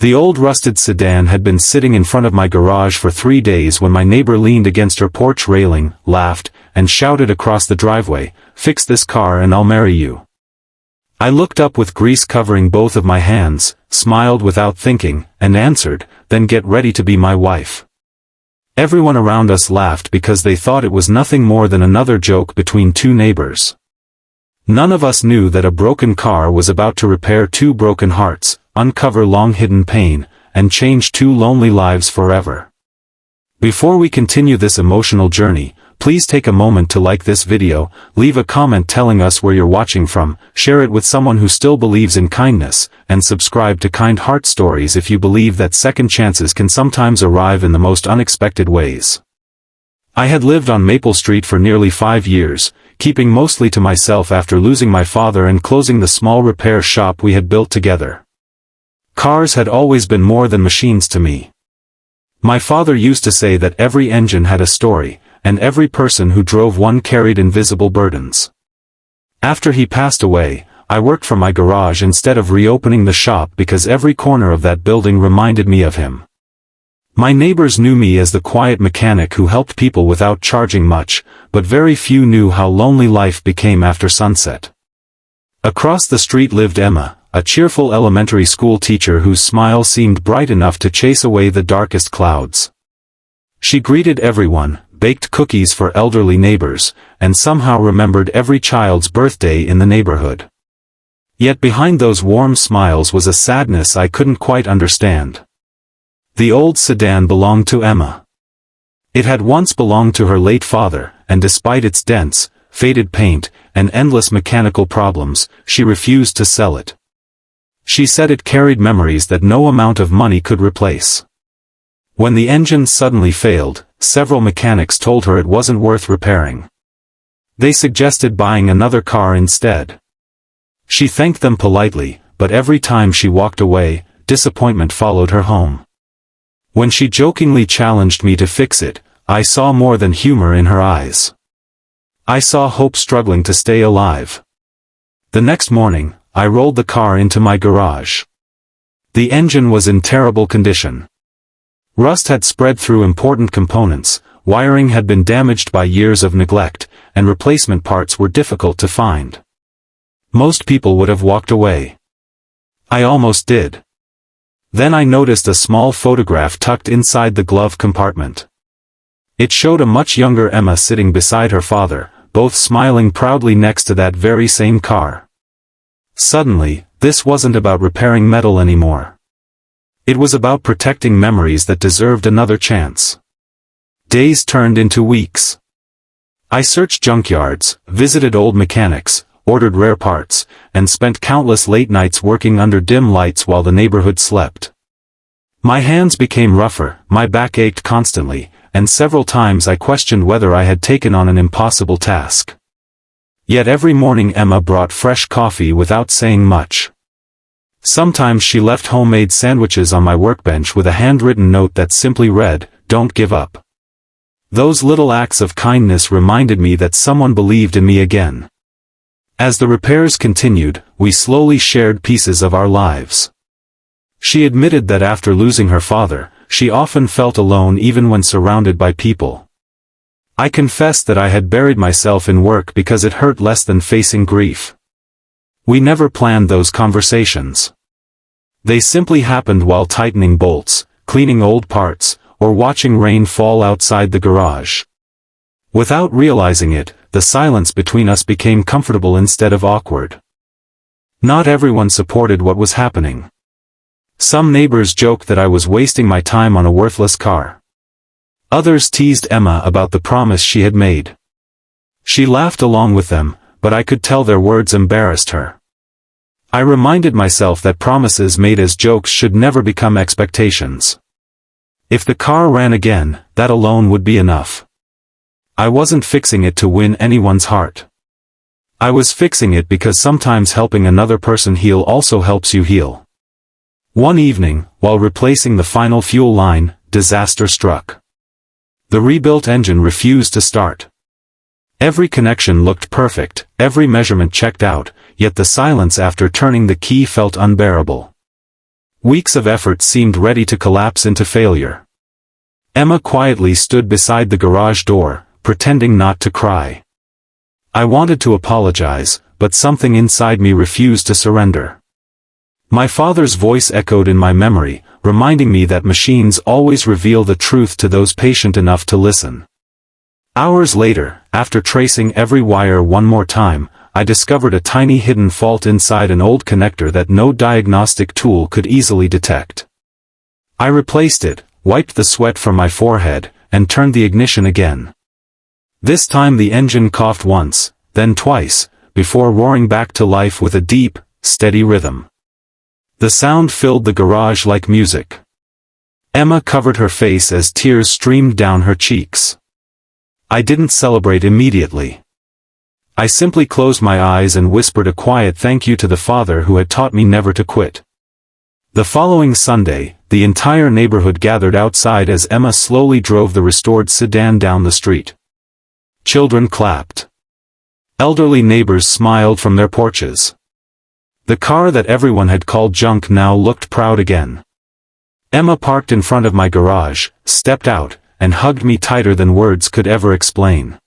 The old rusted sedan had been sitting in front of my garage for 3 days when my neighbor leaned against her porch railing, laughed, and shouted across the driveway, "Fix this car and I'll marry you." I looked up with grease covering both of my hands, smiled without thinking, and answered, "Then get ready to be my wife." Everyone around us laughed because they thought it was nothing more than another joke between two neighbors. None of us knew that a broken car was about to repair two broken hearts, uncover long-hidden pain, and change two lonely lives forever. Before we continue this emotional journey, please take a moment to like this video, leave a comment telling us where you're watching from, share it with someone who still believes in kindness, and subscribe to Kind Heart Stories if you believe that second chances can sometimes arrive in the most unexpected ways. I had lived on Maple Street for nearly 5 years, keeping mostly to myself after losing my father and closing the small repair shop we had built together. Cars had always been more than machines to me. My father used to say that every engine had a story, and every person who drove one carried invisible burdens. After he passed away, I worked from my garage instead of reopening the shop because every corner of that building reminded me of him. My neighbors knew me as the quiet mechanic who helped people without charging much, but very few knew how lonely life became after sunset. Across the street lived Emma, a cheerful elementary school teacher whose smile seemed bright enough to chase away the darkest clouds. She greeted everyone, baked cookies for elderly neighbors, and somehow remembered every child's birthday in the neighborhood. Yet behind those warm smiles was a sadness I couldn't quite understand. The old sedan belonged to Emma. It had once belonged to her late father, and despite its dents, faded paint, and endless mechanical problems, she refused to sell it. She said it carried memories that no amount of money could replace. When the engine suddenly failed, several mechanics told her it wasn't worth repairing. They suggested buying another car instead. She thanked them politely, but every time she walked away, disappointment followed her home. When she jokingly challenged me to fix it, I saw more than humor in her eyes. I saw hope struggling to stay alive. The next morning, I rolled the car into my garage. The engine was in terrible condition. Rust had spread through important components, wiring had been damaged by years of neglect, and replacement parts were difficult to find. Most people would have walked away. I almost did. Then I noticed a small photograph tucked inside the glove compartment. It showed a much younger Emma sitting beside her father, both smiling proudly next to that very same car. Suddenly, this wasn't about repairing metal anymore. It was about protecting memories that deserved another chance. Days turned into weeks. I searched junkyards, visited old mechanics, ordered rare parts, and spent countless late nights working under dim lights while the neighborhood slept. My hands became rougher, my back ached constantly, and several times I questioned whether I had taken on an impossible task. Yet every morning Emma brought fresh coffee without saying much. Sometimes she left homemade sandwiches on my workbench with a handwritten note that simply read, "Don't give up." Those little acts of kindness reminded me that someone believed in me again. As the repairs continued, we slowly shared pieces of our lives. She admitted that after losing her father, she often felt alone even when surrounded by people. I confessed that I had buried myself in work because it hurt less than facing grief. We never planned those conversations. They simply happened while tightening bolts, cleaning old parts, or watching rain fall outside the garage. Without realizing it, the silence between us became comfortable instead of awkward. Not everyone supported what was happening. Some neighbors joked that I was wasting my time on a worthless car. Others teased Emma about the promise she had made. She laughed along with them, but I could tell their words embarrassed her. I reminded myself that promises made as jokes should never become expectations. If the car ran again, that alone would be enough. I wasn't fixing it to win anyone's heart. I was fixing it because sometimes helping another person heal also helps you heal. One evening, while replacing the final fuel line, disaster struck. The rebuilt engine refused to start. Every connection looked perfect, every measurement checked out, yet the silence after turning the key felt unbearable. Weeks of effort seemed ready to collapse into failure. Emma quietly stood beside the garage door, pretending not to cry. I wanted to apologize, but something inside me refused to surrender. My father's voice echoed in my memory, reminding me that machines always reveal the truth to those patient enough to listen. Hours later, after tracing every wire one more time, I discovered a tiny hidden fault inside an old connector that no diagnostic tool could easily detect. I replaced it, wiped the sweat from my forehead, and turned the ignition again. This time the engine coughed once, then twice, before roaring back to life with a deep, steady rhythm. The sound filled the garage like music. Emma covered her face as tears streamed down her cheeks. I didn't celebrate immediately. I simply closed my eyes and whispered a quiet thank you to the Father who had taught me never to quit. The following Sunday, the entire neighborhood gathered outside as Emma slowly drove the restored sedan down the street. Children clapped. Elderly neighbors smiled from their porches. The car that everyone had called junk now looked proud again. Emma parked in front of my garage, stepped out, and hugged me tighter than words could ever explain.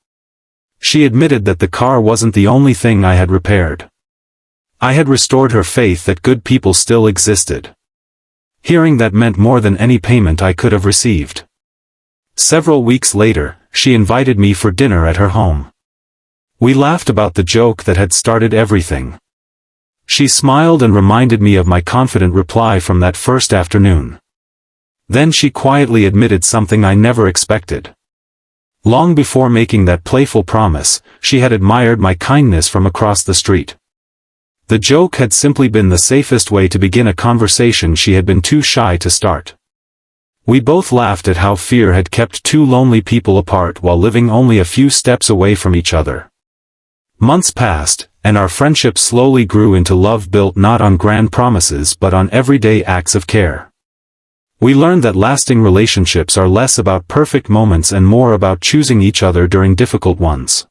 She admitted that the car wasn't the only thing I had repaired. I had restored her faith that good people still existed. Hearing that meant more than any payment I could have received. Several weeks later, she invited me for dinner at her home. We laughed about the joke that had started everything. She smiled and reminded me of my confident reply from that first afternoon. Then she quietly admitted something I never expected. Long before making that playful promise, she had admired my kindness from across the street. The joke had simply been the safest way to begin a conversation she had been too shy to start. We both laughed at how fear had kept two lonely people apart while living only a few steps away from each other. Months passed, and our friendship slowly grew into love built not on grand promises but on everyday acts of care. We learned that lasting relationships are less about perfect moments and more about choosing each other during difficult ones.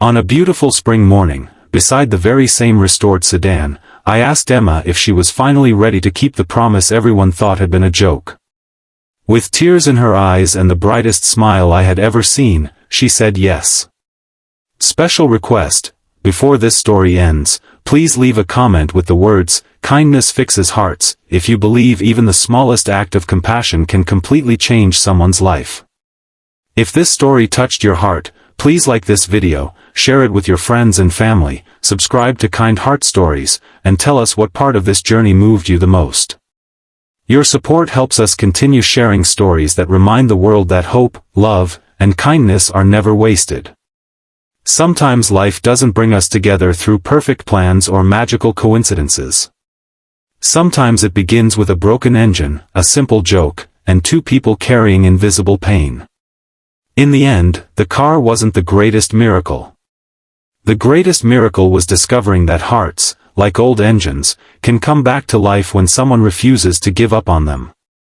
On a beautiful spring morning, beside the very same restored sedan, I asked Emma if she was finally ready to keep the promise everyone thought had been a joke. With tears in her eyes and the brightest smile I had ever seen, she said yes. Special request: before this story ends, please leave a comment with the words, "Kindness fixes hearts," if you believe even the smallest act of compassion can completely change someone's life. If this story touched your heart, please like this video, share it with your friends and family, subscribe to Kind Heart Stories, and tell us what part of this journey moved you the most. Your support helps us continue sharing stories that remind the world that hope, love, and kindness are never wasted. Sometimes life doesn't bring us together through perfect plans or magical coincidences. Sometimes it begins with a broken engine, a simple joke, and two people carrying invisible pain. In the end, the car wasn't the greatest miracle. The greatest miracle was discovering that hearts, like old engines, can come back to life when someone refuses to give up on them.